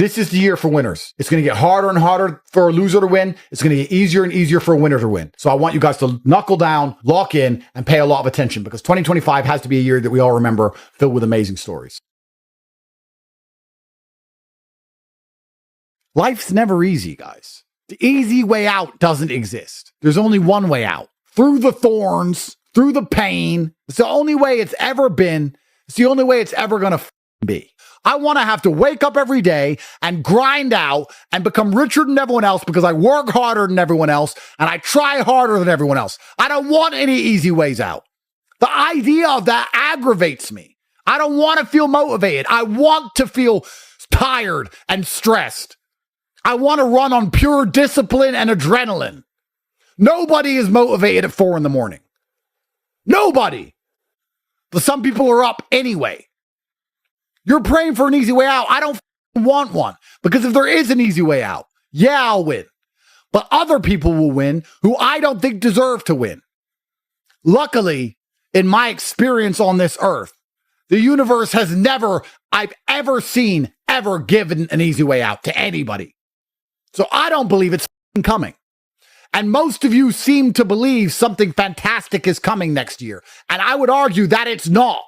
This is the year for winners. It's going to get harder and harder for a loser to win. It's going to get easier and easier for a winner to win. So I want you guys to knuckle down, lock in, and pay a lot of attention because 2025 has to be a year that we all remember filled with amazing stories. Life's never easy, guys. The easy way out doesn't exist. There's only one way out. Through the thorns, through the pain. It's the only way it's ever been. It's the only way it's ever going to be. I want to have to wake up every day and grind out and become richer than everyone else because I work harder than everyone else and I try harder than everyone else. I don't want any easy ways out. The idea of that aggravates me. I don't want to feel motivated. I want to feel tired and stressed. I want to run on pure discipline and adrenaline. Nobody is motivated at 4 a.m. Nobody. But some people are up anyway. You're praying for an easy way out. I don't want one. Because if there is an easy way out, yeah, I'll win. But other people will win who I don't think deserve to win. Luckily, in my experience on this earth, the universe has never, I've ever seen, ever given an easy way out to anybody. So I don't believe it's coming. And most of you seem to believe something fantastic is coming next year. And I would argue that it's not.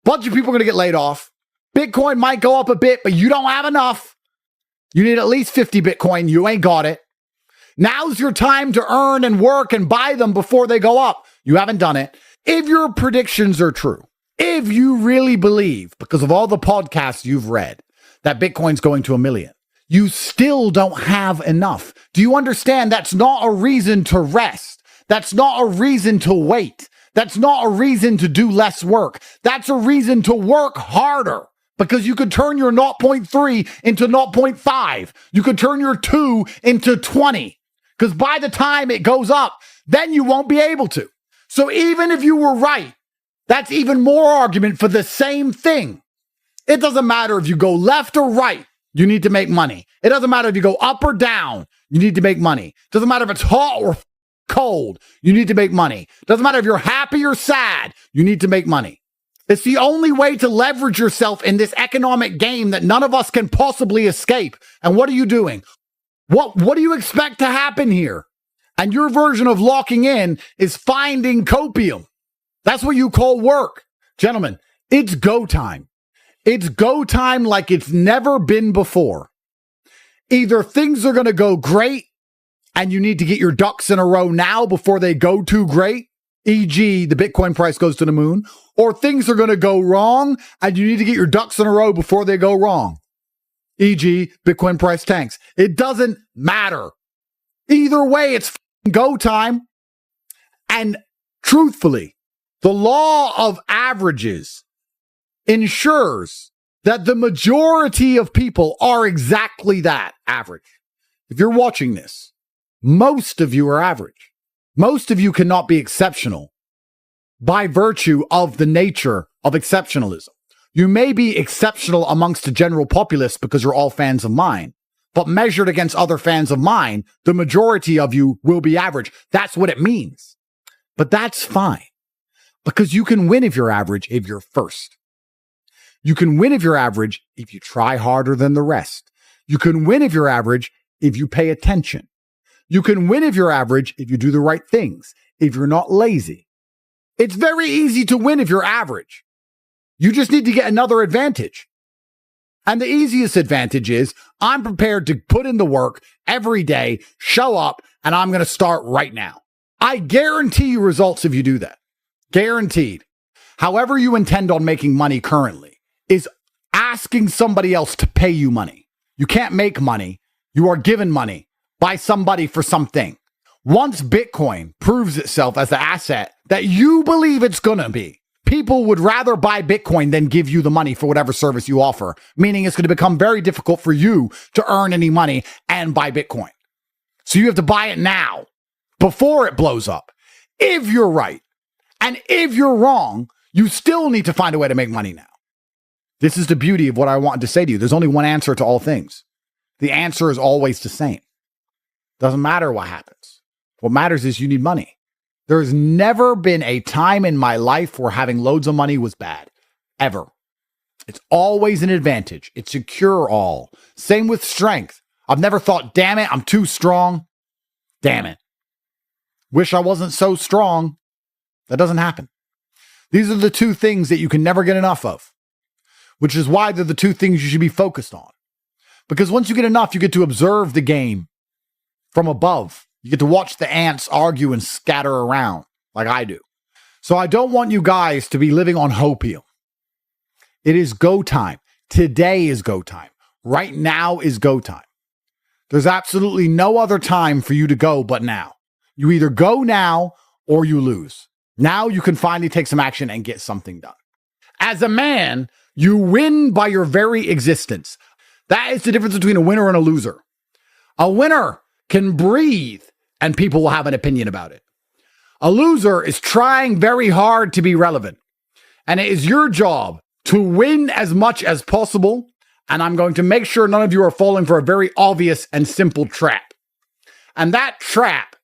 Bunch of people are going to get laid off. Bitcoin might go up a bit, but you don't have enough. You need at least 50 Bitcoin. You ain't got it. Now's your time to earn and work and buy them before they go up. You haven't done it. If your predictions are true, if you really believe, because of all the podcasts you've read, that Bitcoin's going to 1 million, you still don't have enough. Do you understand? That's not a reason to rest. That's not a reason to wait. That's not a reason to do less work. That's a reason to work harder. Because you could turn your 0.3 into 0.5. You could turn your 2 into 20. Because by the time it goes up, then you won't be able to. So even if you were right, that's even more argument for the same thing. It doesn't matter if you go left or right, you need to make money. It doesn't matter if you go up or down, you need to make money. It doesn't matter if it's hot or cold, you need to make money. It doesn't matter if you're happy or sad, you need to make money. It's the only way to leverage yourself in this economic game that none of us can possibly escape. And what are you doing? What do you expect to happen here? And your version of locking in is finding copium. That's what you call work. Gentlemen, it's go time. It's go time like it's never been before. Either things are going to go great and you need to get your ducks in a row now before they go too great, e.g. the Bitcoin price goes to the moon, or things are going to go wrong and you need to get your ducks in a row before they go wrong, e.g. Bitcoin price tanks. It doesn't matter. Either way, it's go time. And truthfully, the law of averages ensures that the majority of people are exactly that, average. If you're watching this, most of you are average. Most of you cannot be exceptional by virtue of the nature of exceptionalism. You may be exceptional amongst the general populace because you're all fans of mine, but measured against other fans of mine, the majority of you will be average. That's what it means. But that's fine because you can win if you're average if you're first. You can win if you're average if you try harder than the rest. You can win if you're average if you pay attention. You can win if you're average if you do the right things, if you're not lazy. It's very easy to win if you're average. You just need to get another advantage. And the easiest advantage is I'm prepared to put in the work every day, show up, and I'm going to start right now. I guarantee you results if you do that. Guaranteed. However you intend on making money currently is asking somebody else to pay you money. You can't make money. You are given money by somebody for something. Once Bitcoin proves itself as the asset that you believe it's going to be, people would rather buy Bitcoin than give you the money for whatever service you offer, meaning it's going to become very difficult for you to earn any money and buy Bitcoin. So you have to buy it now before it blows up. If you're right, and if you're wrong, you still need to find a way to make money now. This is the beauty of what I wanted to say to you. There's only one answer to all things. The answer is always the same. Doesn't matter what happens. What matters is you need money. There's never been a time in my life where having loads of money was bad. Ever. It's always an advantage. It's a cure-all. Same with strength. I've never thought, damn it, I'm too strong. Damn it. Wish I wasn't so strong. That doesn't happen. These are the two things that you can never get enough of, which is why they're the two things you should be focused on. Because once you get enough, you get to observe the game from above. You get to watch the ants argue and scatter around like I do. So I don't want you guys to be living on hopium. It is go time. Today is go time. Right now is go time. There's absolutely no other time for you to go but now. You either go now or you lose. Now you can finally take some action and get something done. As a man, you win by your very existence. That is the difference between a winner and a loser. A winner can breathe and people will have an opinion about it. A loser is trying very hard to be relevant. And it is your job to win as much as possible. And I'm going to make sure none of you are falling for a very obvious and simple trap. And that trap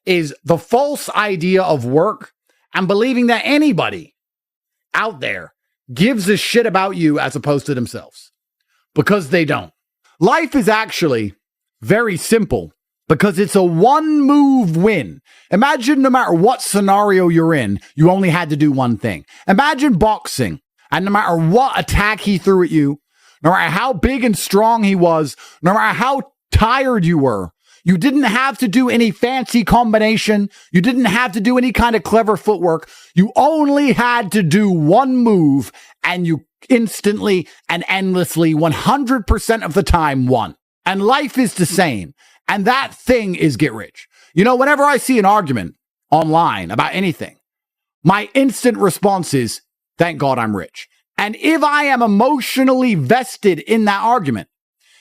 is the false idea of work and believing that anybody out there gives a shit about you as opposed to themselves. Because they don't. Life is actually very simple because it's a one-move win. Imagine no matter what scenario you're in, you only had to do one thing. Imagine boxing, and no matter what attack he threw at you, no matter how big and strong he was, no matter how tired you were, you didn't have to do any fancy combination. You didn't have to do any kind of clever footwork. You only had to do one move, and you instantly and endlessly, 100% of the time, won. And life is the same. And that thing is get rich. You know, whenever I see an argument online about anything, my instant response is, thank God I'm rich. And if I am emotionally vested in that argument,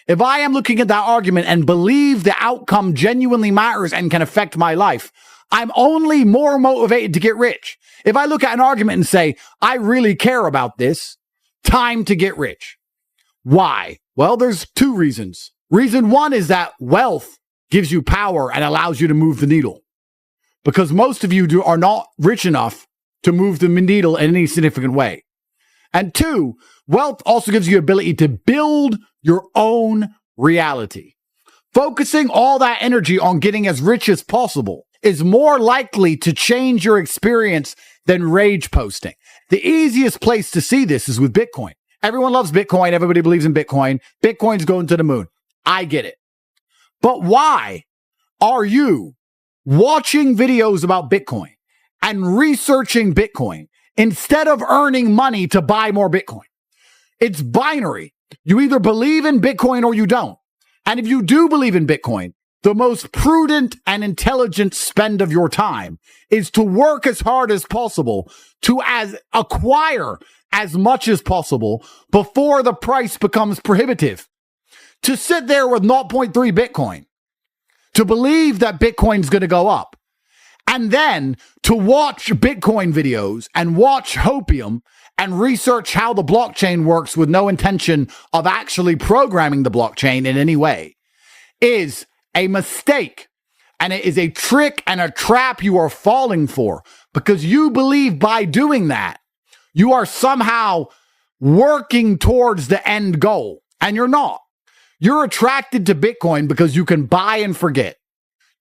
if I am looking at that argument and believe the outcome genuinely matters and can affect my life, I'm only more motivated to get rich. If I look at an argument and say, I really care about this, time to get rich. Why? Well, there's two reasons. Reason one is that wealth gives you power and allows you to move the needle. Because most of you are not rich enough to move the needle in any significant way. And two, wealth also gives you the ability to build your own reality. Focusing all that energy on getting as rich as possible is more likely to change your experience than rage posting. The easiest place to see this is with Bitcoin. Everyone loves Bitcoin. Everybody believes in Bitcoin. Bitcoin's going to the moon. I get it. But why are you watching videos about Bitcoin and researching Bitcoin instead of earning money to buy more Bitcoin? It's binary. You either believe in Bitcoin or you don't. And if you do believe in Bitcoin, the most prudent and intelligent spend of your time is to work as hard as possible to acquire as much as possible before the price becomes prohibitive. To sit there with 0.3 Bitcoin, to believe that Bitcoin's going to go up, and then to watch Bitcoin videos and watch Hopium and research how the blockchain works with no intention of actually programming the blockchain in any way is a mistake. And it is a trick and a trap you are falling for because you believe by doing that, you are somehow working towards the end goal. And you're not. You're attracted to Bitcoin because you can buy and forget.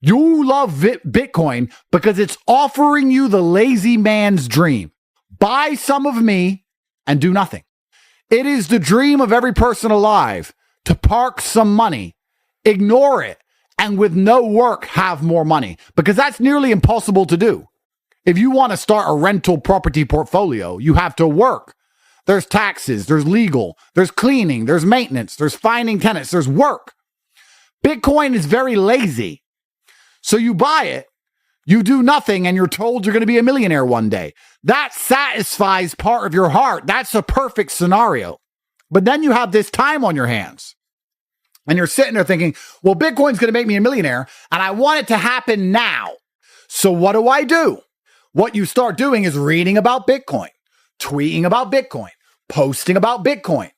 You love Bitcoin because it's offering you the lazy man's dream. Buy some of me and do nothing. It is the dream of every person alive to park some money, ignore it, and with no work have more money because that's nearly impossible to do. If you want to start a rental property portfolio, you have to work. There's taxes, there's legal, there's cleaning, there's maintenance, there's finding tenants, there's work. Bitcoin is very lazy. So you buy it, you do nothing, and you're told you're going to be a millionaire one day. That satisfies part of your heart. That's a perfect scenario. But then you have this time on your hands. And you're sitting there thinking, well, Bitcoin's going to make me a millionaire, and I want it to happen now. So what do? What you start doing is reading about Bitcoin, tweeting about Bitcoin, posting about Bitcoin,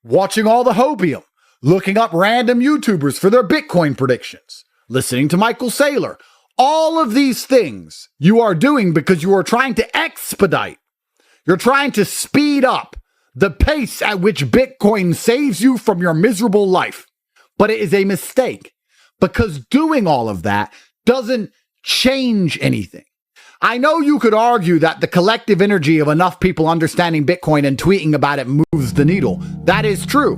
watching all the Hopium, looking up random YouTubers for their Bitcoin predictions, listening to Michael Saylor. All of these things you are doing because you are trying to expedite. You're trying to speed up the pace at which Bitcoin saves you from your miserable life. But it is a mistake because doing all of that doesn't change anything. I know you could argue that the collective energy of enough people understanding Bitcoin and tweeting about it moves the needle. That is true.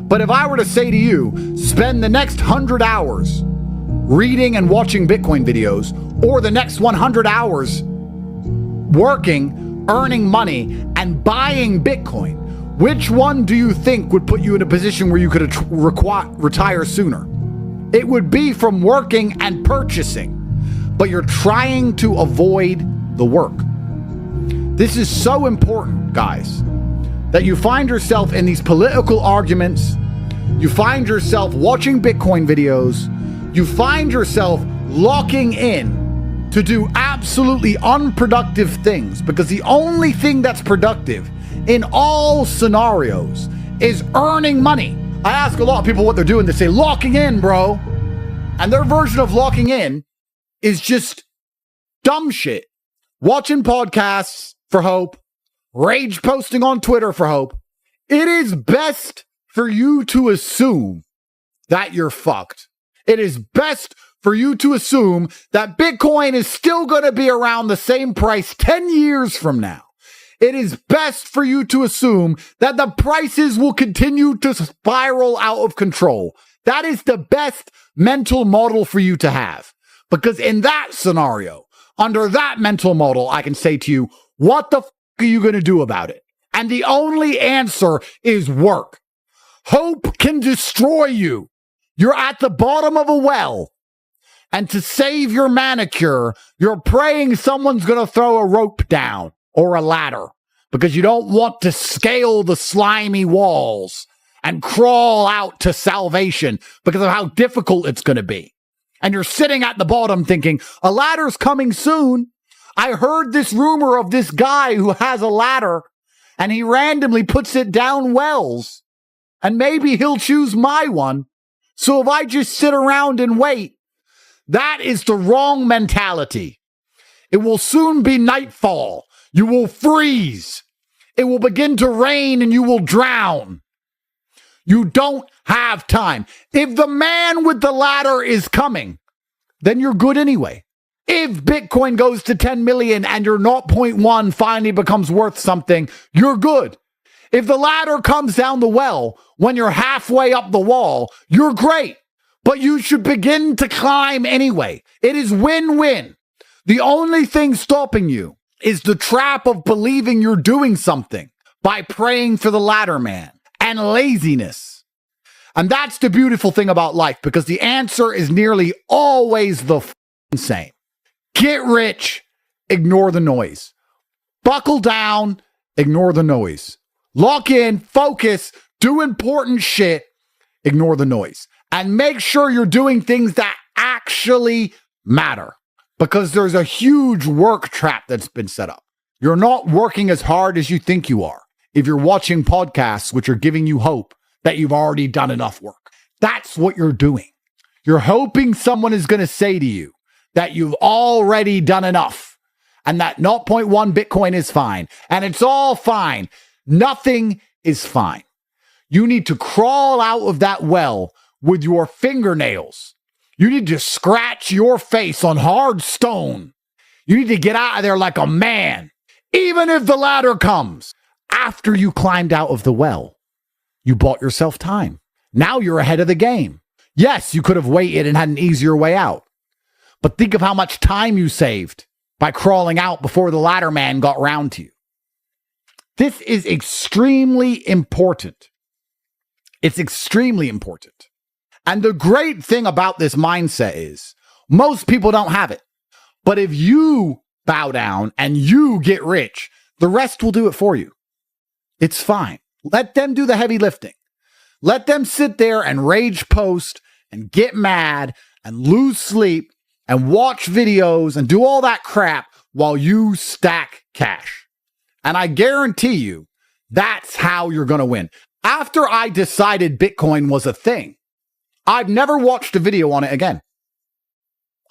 But if I were to say to you, spend the next 100 hours reading and watching Bitcoin videos, or the next 100 hours working, earning money, and buying Bitcoin, which one do you think would put you in a position where you could retire sooner? It would be from working and purchasing, but you're trying to avoid the work. This is so important, guys, that you find yourself in these political arguments, you find yourself watching Bitcoin videos, you find yourself locking in to do absolutely unproductive things, because the only thing that's productive in all scenarios is earning money. I ask a lot of people what they're doing. They say, locking in, bro. And their version of locking in is just dumb shit. Watching podcasts for hope, rage posting on Twitter for hope. It is best for you to assume that you're fucked. It is best for you to assume that Bitcoin is still going to be around the same price 10 years from now. It is best for you to assume that the prices will continue to spiral out of control. That is the best mental model for you to have. Because in that scenario, under that mental model, I can say to you, what the fuck are you going to do about it? And the only answer is work. Hope can destroy you. You're at the bottom of a well. And to save your manicure, you're praying someone's going to throw a rope down or a ladder because you don't want to scale the slimy walls and crawl out to salvation because of how difficult it's going to be. And you're sitting at the bottom thinking, a ladder's coming soon. I heard this rumor of this guy who has a ladder and he randomly puts it down wells and maybe he'll choose my one. So if I just sit around and wait, that is the wrong mentality. It will soon be nightfall. You will freeze. It will begin to rain and you will drown. You don't have time. If the man with the ladder is coming, then you're good anyway. If Bitcoin goes to 10 million and your 0.1 finally becomes worth something, you're good. If the ladder comes down the well when you're halfway up the wall, you're great. But you should begin to climb anyway. It is win-win. The only thing stopping you is the trap of believing you're doing something by praying for the ladder man and laziness. And that's the beautiful thing about life, because the answer is nearly always the same. Get rich, ignore the noise. Buckle down, ignore the noise. Lock in, focus, do important shit, ignore the noise. And make sure you're doing things that actually matter, because there's a huge work trap that's been set up. You're not working as hard as you think you are if you're watching podcasts which are giving you hope that you've already done enough work. That's what you're doing. You're hoping someone is going to say to you that you've already done enough and that 0.1 Bitcoin is fine and it's all fine. Nothing is fine. You need to crawl out of that well with your fingernails. You need to scratch your face on hard stone. You need to get out of there like a man. Even if the ladder comes after you climbed out of the well, you bought yourself time. Now you're ahead of the game. Yes, you could have waited and had an easier way out. But think of how much time you saved by crawling out before the ladder man got round to you. This is extremely important. It's extremely important. And the great thing about this mindset is most people don't have it. But if you bow down and you get rich, the rest will do it for you. It's fine. Let them do the heavy lifting. Let them sit there and rage post and get mad and lose sleep and watch videos and do all that crap while you stack cash. And I guarantee you, that's how you're going to win. After I decided Bitcoin was a thing, I've never watched a video on it again.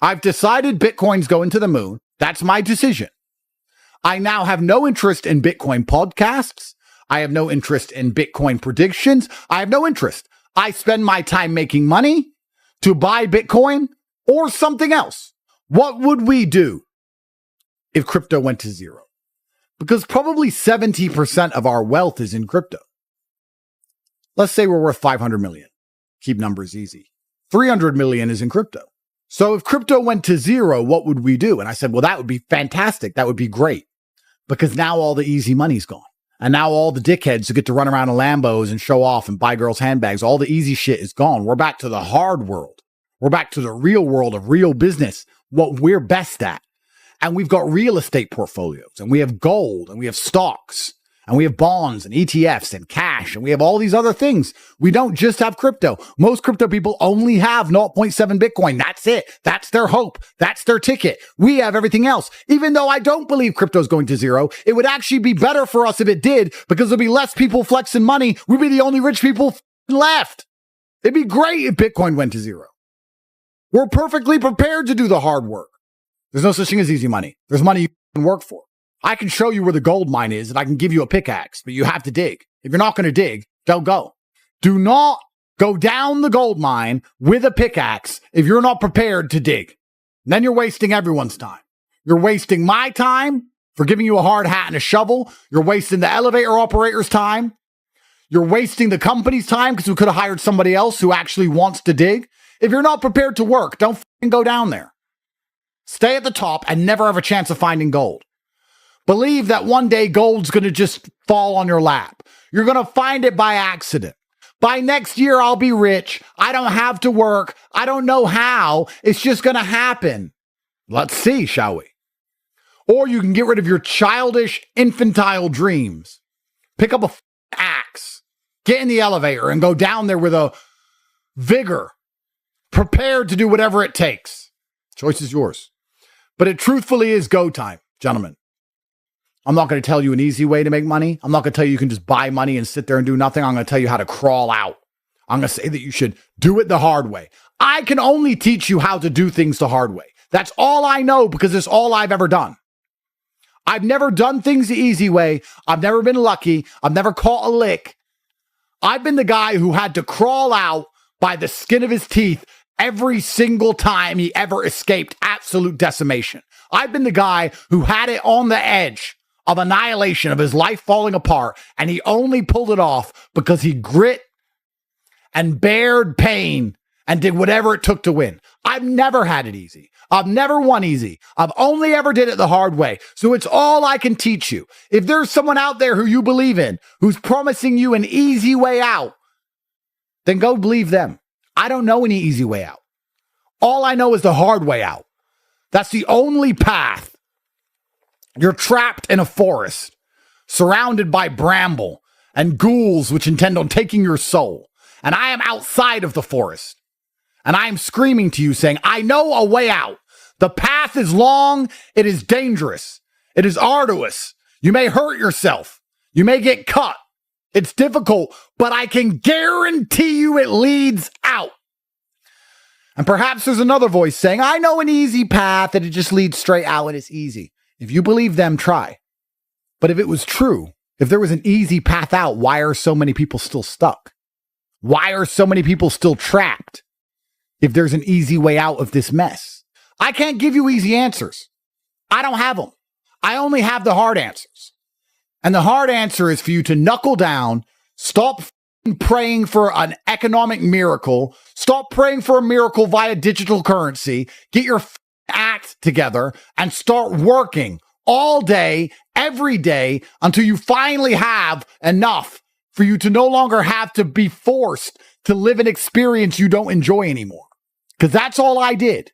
I've decided Bitcoin's going to the moon. That's my decision. I now have no interest in Bitcoin podcasts. I have no interest in Bitcoin predictions. I have no interest. I spend my time making money to buy Bitcoin or something else. What would we do if crypto went to zero? Because probably 70% of our wealth is in crypto. Let's say we're worth 500 million. Keep numbers easy. 300 million is in crypto. So if crypto went to zero, what would we do? And I said, well, that would be fantastic. That would be great. Because now all the easy money's gone. And now all the dickheads who get to run around in Lambos and show off and buy girls' handbags, all the easy shit is gone. We're back to the hard world. We're back to the real world of real business, what we're best at. And we've got real estate portfolios, and we have gold, and we have stocks, and we have bonds and ETFs and cash, and we have all these other things. We don't just have crypto. Most crypto people only have 0.7 Bitcoin. That's it. That's their hope. That's their ticket. We have everything else. Even though I don't believe crypto is going to zero, it would actually be better for us if it did, because there'd be less people flexing money. We'd be the only rich people left. It'd be great if Bitcoin went to zero. We're perfectly prepared to do the hard work. There's no such thing as easy money. There's money you can work for. I can show you where the gold mine is and I can give you a pickaxe, but you have to dig. If you're not going to dig, don't go. Do not go down the gold mine with a pickaxe if you're not prepared to dig. Then you're wasting everyone's time. You're wasting my time for giving you a hard hat and a shovel. You're wasting the elevator operator's time. You're wasting the company's time because we could have hired somebody else who actually wants to dig. If you're not prepared to work, don't go down there. Stay at the top and never have a chance of finding gold. Believe that one day gold's going to just fall on your lap. You're going to find it by accident. By next year, I'll be rich. I don't have to work. I don't know how. It's just going to happen. Let's see, shall we? Or you can get rid of your childish, infantile dreams. Pick up a axe. Get in the elevator and go down there with a vigor. Prepared to do whatever it takes. Choice is yours. But it truthfully is go time, gentlemen. I'm not going to tell you an easy way to make money. I'm not going to tell you can just buy money and sit there and do nothing. I'm going to tell you how to crawl out. I'm going to say that you should do it the hard way. I can only teach you how to do things the hard way. That's all I know because it's all I've ever done. I've never done things the easy way. I've never been lucky. I've never caught a lick. I've been the guy who had to crawl out by the skin of his teeth every single time he ever escaped absolute decimation. I've been the guy who had it on the edge of annihilation, of his life falling apart, and he only pulled it off because he grit and bared pain and did whatever it took to win. I've never had it easy. I've never won easy. I've only ever did it the hard way. So it's all I can teach you. If there's someone out there who you believe in, who's promising you an easy way out, then go believe them. I don't know any easy way out. All I know is the hard way out. That's the only path. You're trapped in a forest, surrounded by bramble and ghouls which intend on taking your soul. And I am outside of the forest. And I am screaming to you saying, I know a way out. The path is long. It is dangerous. It is arduous. You may hurt yourself. You may get cut. It's difficult, but I can guarantee you it leads out. And perhaps there's another voice saying, I know an easy path and it just leads straight out and it's easy. If you believe them, try. But if it was true, if there was an easy path out, why are so many people still stuck? Why are so many people still trapped? If there's an easy way out of this mess, I can't give you easy answers. I don't have them. I only have the hard answers. And the hard answer is for you to knuckle down, stop praying for an economic miracle, stop praying for a miracle via digital currency, get your act together and start working all day, every day until you finally have enough for you to no longer have to be forced to live an experience you don't enjoy anymore. Because that's all I did.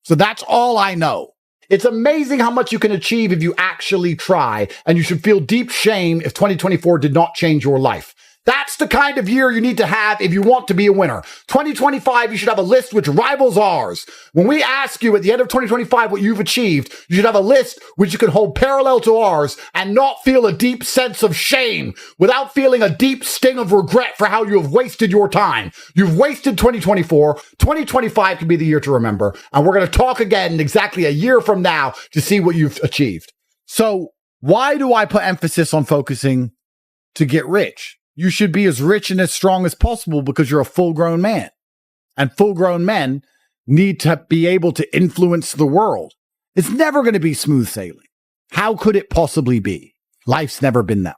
So that's all I know. It's amazing how much you can achieve if you actually try, and you should feel deep shame if 2024 did not change your life. That's the kind of year you need to have if you want to be a winner. 2025, you should have a list which rivals ours. When we ask you at the end of 2025 what you've achieved, you should have a list which you can hold parallel to ours and not feel a deep sense of shame without feeling a deep sting of regret for how you have wasted your time. You've wasted 2024. 2025 can be the year to remember. And we're going to talk again exactly a year from now to see what you've achieved. So why do I put emphasis on focusing to get rich. You should be as rich and as strong as possible because you're a full-grown man. And full-grown men need to be able to influence the world. It's never going to be smooth sailing. How could it possibly be? Life's never been that